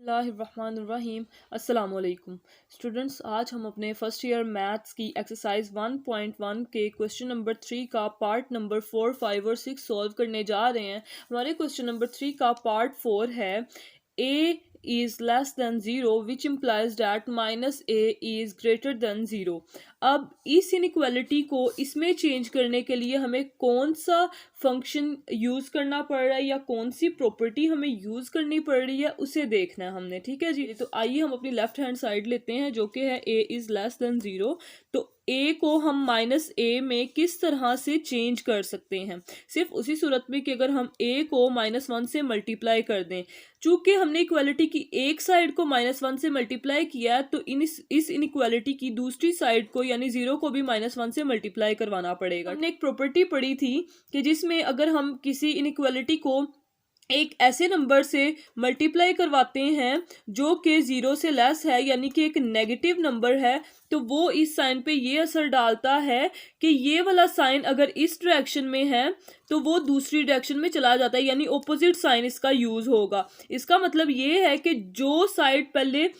बिस्मिल्लाहिर्रहमानिर्रहीम। अस्सलाम वालेकुम स्टूडेंट्स, आज हम अपने फर्स्ट ईयर मैथ्स की एक्सरसाइज 1.1 के क्वेश्चन नंबर 3 का पार्ट नंबर 4, 5 और 6 सॉल्व करने जा रहे हैं। हमारे क्वेश्चन नंबर 3 का पार्ट 4 है a is less than 0 which implies that minus a is greater than 0। अब इस इनइक्वालिटी को इसमें चेंज करने के लिए हमें कौन सा फंक्शन यूज़ करना पड़ रहा है या कौन सी प्रॉपर्टी हमें यूज़ करनी पड़ रही है उसे देखना है हमने। ठीक है जी, तो आइए हम अपनी लेफ्ट हैंड साइड लेते हैं जो कि है a इज़ लेस देन 0। तो a को हम माइनस a में किस तरह से चेंज कर सकते हैं? सिर्फ उसी सूरत में कि अगर हम a को -1 से मल्टीप्लाई कर दें। चूंकि हमने इक्वालिटी की एक साइड को -1 से मल्टीप्लाई किया तो इस इनइक्वालिटी की दूसरी साइड को यानी 0 को भी -1 से मल्टीप्लाई करवाना पड़ेगा। हमने एक प्रॉपर्टी पढ़ी थी कि जिसमें अगर हम किसी इनइक्वालिटी को एक ऐसे नंबर से मल्टीप्लाई करवाते हैं जो कि 0 से लेस है यानी कि एक नेगेटिव नंबर है, तो वो इस साइन पे ये असर डालता है कि ये वाला साइन अगर इस डायरेक्शन में है तो वो दूसरी डायरेक्शन में चला जाता है, यानी ऑपोजिट साइन इसका यूज होगा। इसका मतलब ये है कि जो साइड पहले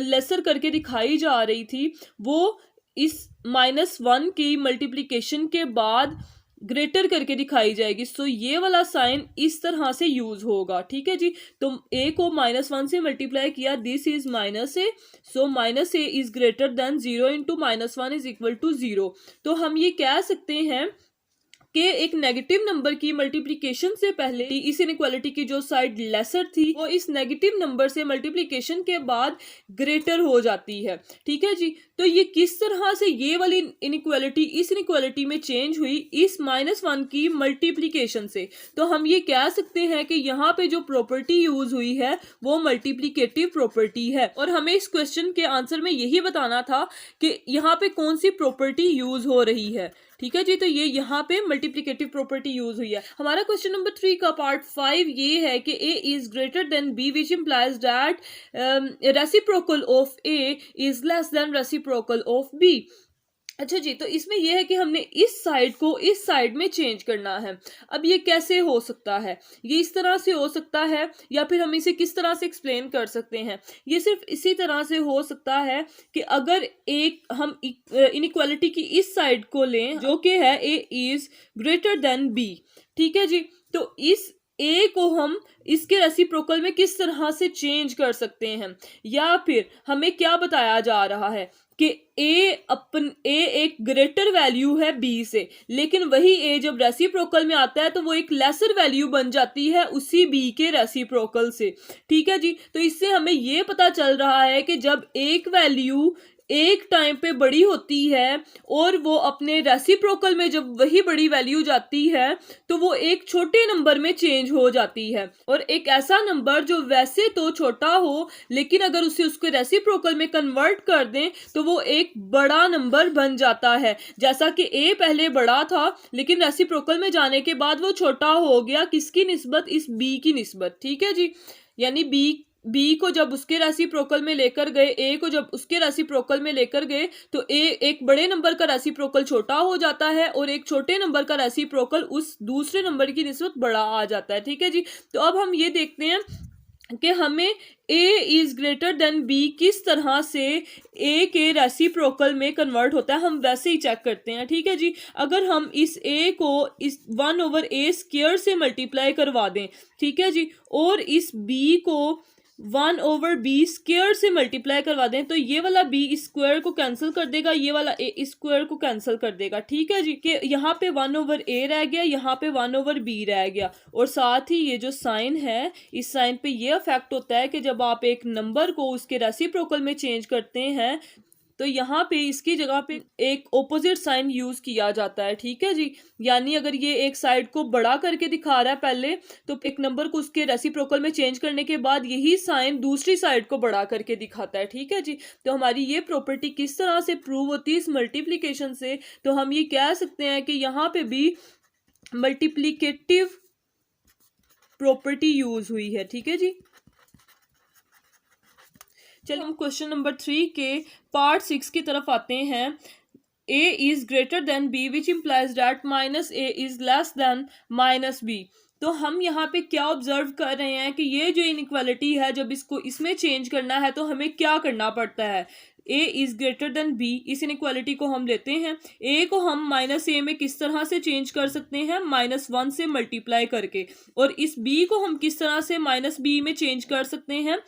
लेसर करके दिखाई जा रही थी वो इस -1 की मल्टीप्लिकेशन के बाद ग्रेटर करके दिखाई जाएगी। सो ये वाला साइन इस तरह से यूज होगा। ठीक है जी, तो a को -1 से मल्टीप्लाई किया, this is -a, so -a is greater than 0 into -1 is equal to 0। तो हम ये कह सकते हैं कि एक नेगेटिव नंबर की मल्टीप्लिकेशन से पहले इस इनइक्वालिटी की जो साइड लेसर थी वो इस नेगेटिव नंबर से मल्टीप्लिकेशन के बाद ग्रेटर हो जाती है। ठीक है जी, तो ये किस तरह से ये वाली इनइक्वालिटी इस इनइक्वालिटी में चेंज हुई इस -1 की मल्टीप्लिकेशन से। तो हम ये कह सकते हैं कि यहाँ पे जो प्रॉपर्टी यूज हुई है वो मल्टीप्लिकेटिव प्रॉपर्टी है, और हमें इस क्वेश्चन के आंसर में यही बताना था कि यहाँ पे कौन सी प्रॉपर्टी यूज हो रही है। ठीक है जी, तो ये यहाँ पे मल्टीप्लिकेटिव प्रॉपर्टी यूज हुई है। हमारा क्वेश्चन नंबर 3 का पार्ट 5 ये है कि a is greater then b which implies that reciprocal of a is less than reciprocal of b। अच्छा जी, तो इसमें यह है कि हमने इस साइड को इस साइड में चेंज करना है। अब ये कैसे हो सकता है? ये इस तरह से हो सकता है या फिर हम इसे किस तरह से एक्सप्लेन कर सकते हैं? ये सिर्फ इसी तरह से हो सकता है कि अगर एक हम इनइक्वालिटी की इस साइड को लें जो कि है a is greater then b। ठीक है जी, तो इस a को हम इसके रेसिप्रोकल में किस तरह से चेंज कर सकते हैं, या फिर हमें क्या बताया जा रहा है कि a एक ग्रेटर वैल्यू है b से, लेकिन वही a जब रेसिप्रोकल में आता है तो वो एक लेसर वैल्यू बन जाती है उसी b के रेसिप्रोकल से। ठीक है जी, तो इससे हमें ये पता चल रहा है कि जब एक वैल्यू एक टाइम पे बड़ी होती है और वो अपने रेसिप्रोकल में जब वही बड़ी वैल्यू जाती है तो वो एक छोटे नंबर में चेंज हो जाती है, और एक ऐसा नंबर जो वैसे तो छोटा हो लेकिन अगर उसे उसके रेसिप्रोकल में कन्वर्ट कर दें तो वो एक बड़ा नंबर बन जाता है। जैसा कि a पहले बड़ा था लेकिन रेसिप्रोकल में जाने के बाद वो छोटा हो गया, किसकी निस्बत? इस b की निस्बत। ठीक है जी, यानी b को जब उसके रेसिप्रोकल में लेकर गए, a को जब उसके रेसिप्रोकल में लेकर गए तो a एक बड़े नंबर का रेसिप्रोकल छोटा हो जाता है और एक छोटे नंबर का रेसिप्रोकल उस दूसरे नंबर की निस्बत बड़ा आ जाता है। ठीक है जी, तो अब हम ये देखते हैं कि हमें a is greater then b किस तरह से a के रेसिप्रोकल में कन्वर्ट होता है, हम वैसे ही चेक करते हैं। ठीक है जी, अगर हम इस a को इस 1/a² से मल्टीप्लाई करवा दें, ठीक है जी, और इस b को 1/b² से मल्टीप्लाई करवा दें तो ये वाला b इस स्क्वायर को कैंसिल कर देगा, ये वाला a इस स्क्वायर को कैंसिल कर देगा। ठीक है जी, कि यहाँ पे 1/a रह गया, यहाँ पे 1/b रह गया, और साथ ही ये जो साइन है इस साइन पे ये अफेक्ट होता है कि जब आप एक नंबर को उसके रेसिप्रोकल में चेंज करते हैं तो यहाँ पे इसकी जगह पे एक ऑपोजिट साइन यूज किया जाता है। ठीक है जी, यानी अगर ये एक साइड को बड़ा करके दिखा रहा है पहले तो एक नंबर को उसके रेसिप्रोकल में चेंज करने के बाद यही साइन दूसरी साइड को बड़ा करके दिखाता है। ठीक है जी, तो हमारी ये प्रॉपर्टी किस तरह से प्रूव होती है इस मल्टीप्लीकेशन से? तो हम ये कह सकते हैं कि यहाँ पे भी मल्टीप्लीकेटिव प्रॉपर्टी यूज हुई है। ठीक है जी, चलिए हम क्वेश्चन नंबर 3 के पार्ट 6 की तरफ आते हैं। a is greater than b which implies that -a is less than -b। तो हम यहाँ पे क्या ऑब्जर्व कर रहे हैं कि ये जो इनइक्वालिटी है, जब इसको इसमें चेंज करना है तो हमें क्या करना पड़ता है। a is greater then b, इस इनइक्वालिटी को हम लेते हैं। a को हम माइनस ए में किस तरह से चेंज कर सकते हैं, -1 से मल्टीप्लाई करके। और इस b को हम किस तरह से -b में चेंज कर सकते हैं,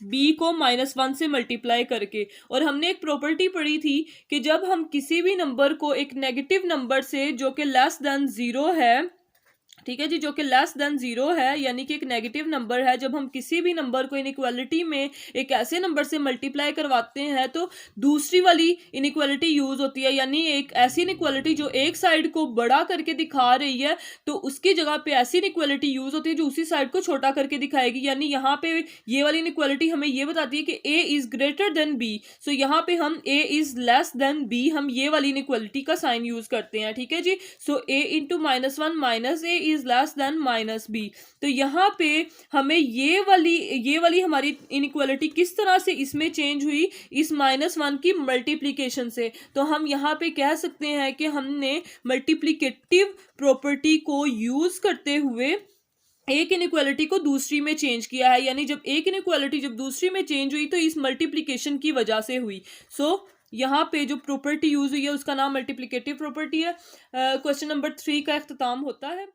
b को -1 से मल्टीप्लाई करके। और हमने एक प्रॉपर्टी पढ़ी थी कि जब हम किसी भी नंबर को एक नेगेटिव नंबर से जो कि लेस देन 0 है, ठीक है जी, जो कि लेस देन 0 है, यानी कि एक नेगेटिव नंबर है, जब हम किसी भी नंबर को इनइक्वालिटी में एक ऐसे नंबर से मल्टीप्लाई करवाते हैं तो दूसरी वाली इनइक्वालिटी यूज होती है। यानी एक ऐसी इनइक्वालिटी जो एक साइड को बड़ा करके दिखा रही है, तो उसकी जगह पे ऐसी इनइक्वालिटी यूज होती है जो उसी साइड को छोटा करके दिखाएगी। यानी यहाँ पे ये वाली इनइक्वालिटी हमें ये बताती है कि a is greater then b। सो यहाँ पे हम a is less than b, हम ये वाली इनइक्वालिटी का साइन यूज करते हैं, ठीक है जी। सो a into -1 minus a is less than -b। तो यहाँ पे हमें ये वाली हमारी इनइक्वालिटी किस तरह से इसमें चेंज हुई, इस -1 की मल्टीप्लिकेशन से। तो हम यहाँ पे कह सकते हैं कि हमने मल्टीप्लिकेटिव प्रॉपर्टी को यूज करते हुए एक इनइक्वालिटी को दूसरी में चेंज किया है। यानी जब एक इनइक्वालिटी जब दूसरी में चेंज हुई तो इस मल्टीप्लिकेशन की वजह से हुई। यहाँ पे जो प्रॉपर्टी यूज हुई है उसका नाम मल्टीप्लिकेटिव प्रॉपर्टी है। क्वेश्चन नंबर 3 का इख्तिताम होता है।